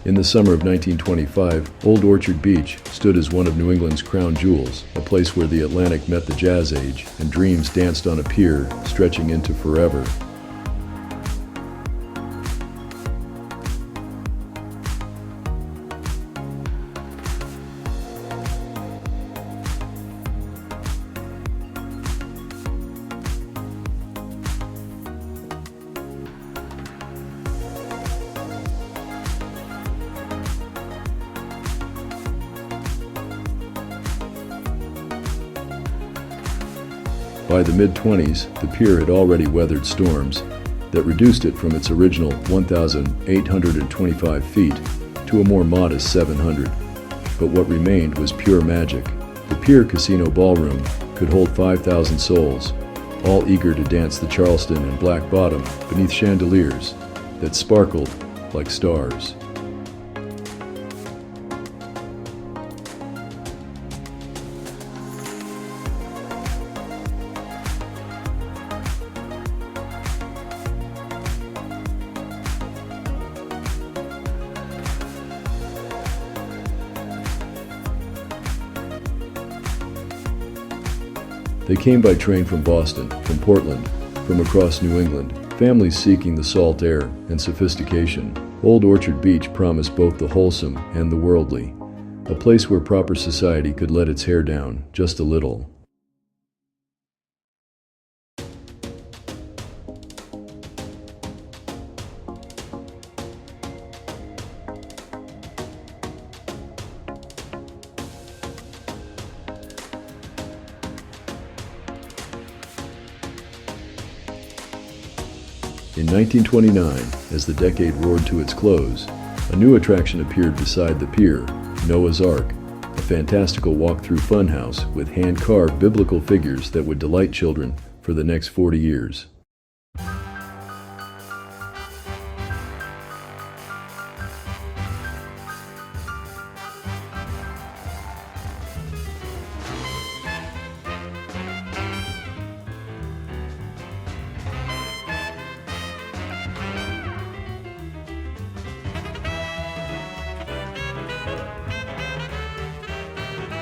In the summer of 1925, Old Orchard Beach stood as one of New England's crown jewels, a place where the Atlantic met the Jazz Age and dreams danced on a pier stretching into forever. By the mid-20s, the pier had already weathered storms that reduced it from its original 1,825 feet to a more modest 700. But what remained was pure magic. The Pier Casino Ballroom could hold 5,000 souls, all eager to dance the Charleston and Black Bottom beneath chandeliers that sparkled like stars. They came by train from Boston, from Portland, from across New England, families seeking the salt air and sophistication. Old Orchard Beach promised both the wholesome and the worldly, a place where proper society could let its hair down just a little. In 1929, as the decade roared to its close, a new attraction appeared beside the pier, Noah's Ark, a fantastical walk-through funhouse with hand-carved biblical figures that would delight children for the next 40 years.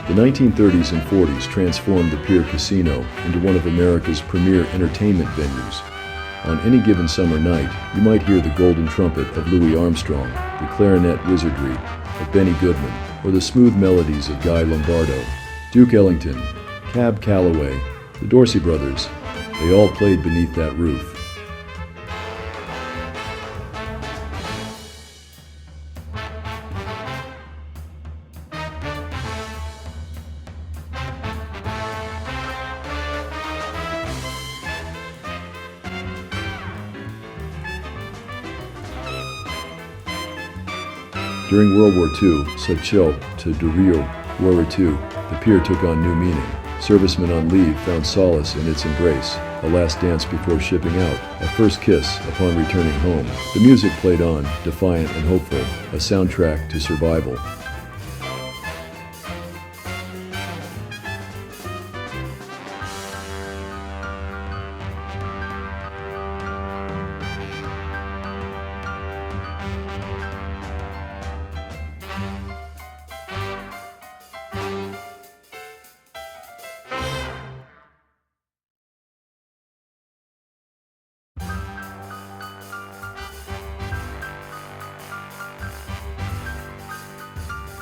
The 1930s and 40s transformed the Pier Casino into one of America's premier entertainment venues. On any given summer night, you might hear the golden trumpet of Louis Armstrong, the clarinet wizardry of Benny Goodman, or the smooth melodies of Guy Lombardo, Duke Ellington, Cab Calloway, the Dorsey Brothers. They all played beneath that roof. During World War II, Sachel to Durio, World War II, the pier took on new meaning. Servicemen on leave found solace in its embrace, a last dance before shipping out, a first kiss upon returning home. The music played on, defiant and hopeful, a soundtrack to survival.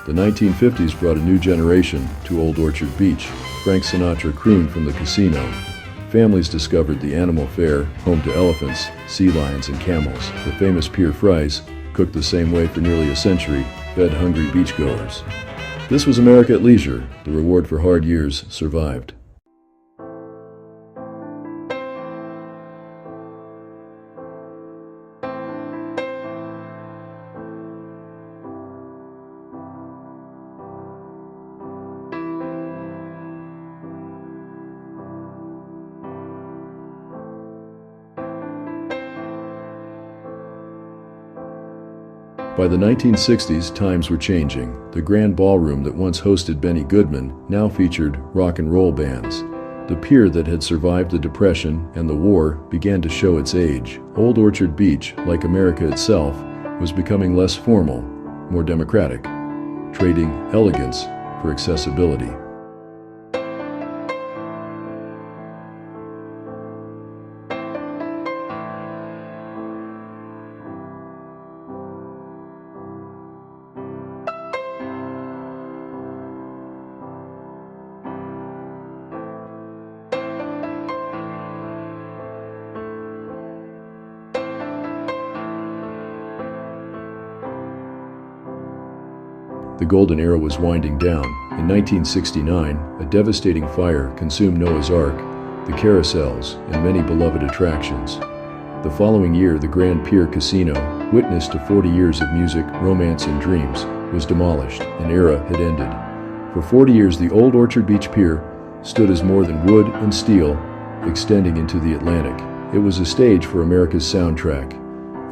The 1950s brought a new generation to Old Orchard Beach. Frank Sinatra crooned from the casino. Families discovered the animal fare, home to elephants, sea lions, and camels. The famous pier fries, cooked the same way for nearly a century, fed hungry beachgoers. This was America at leisure. The reward for hard years survived. By the 1960s, times were changing. The grand ballroom that once hosted Benny Goodman now featured rock and roll bands. The pier that had survived the Depression and the war began to show its age. Old Orchard Beach, like America itself, was becoming less formal, more democratic, trading elegance for accessibility. The golden era was winding down. In 1969, a devastating fire consumed Noah's Ark, the carousels, and many beloved attractions. The following year, the Grand Pier Casino, witness to 40 years of music, romance, and dreams, was demolished. An era had ended. For 40 years, the old Orchard Beach Pier stood as more than wood and steel, extending into the Atlantic. It was a stage for America's soundtrack.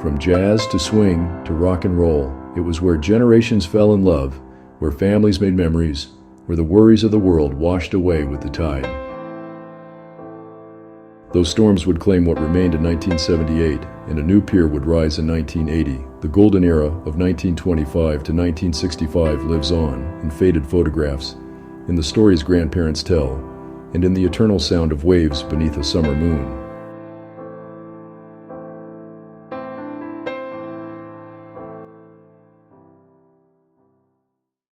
From jazz to swing to rock and roll, it was where generations fell in love, where families made memories, where the worries of the world washed away with the tide. Those storms would claim what remained in 1978, and a new pier would rise in 1980. The golden era of 1925 to 1965 lives on, in faded photographs, in the stories grandparents tell, and in the eternal sound of waves beneath a summer moon.